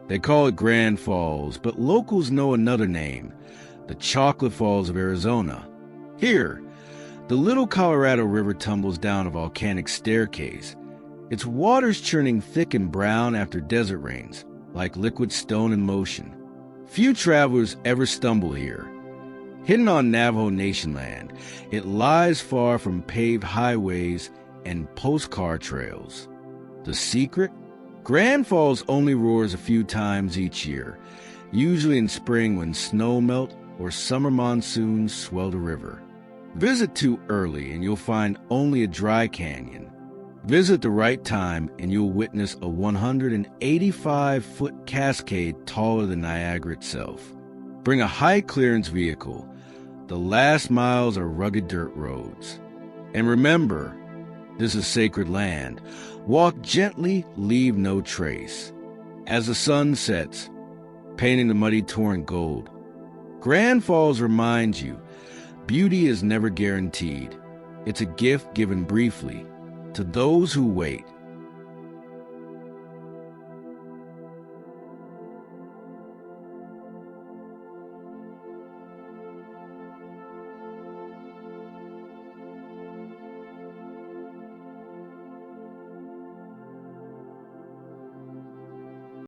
They call it Grand Falls, but locals know another name, the Chocolate Falls of Arizona. Here, the little Colorado River tumbles down a volcanic staircase. Its waters churning thick and brown after desert rains, like liquid stone in motion. Few travelers ever stumble here. Hidden on Navajo Nation land, it lies far from paved highways and postcard trails. The secret? Grand Falls only roars a few times each year, usually in spring when snowmelt or summer monsoons swell the river. Visit too early and you'll find only a dry canyon. Visit the right time and you'll witness a 185-foot cascade taller than Niagara itself. Bring a high-clearance vehicle. The last miles are rugged dirt roads. And remember, this is sacred land. Walk gently, leave no trace. As the sun sets, painting the muddy torrent gold, Grand Falls reminds you, beauty is never guaranteed. It's a gift given briefly to those who wait.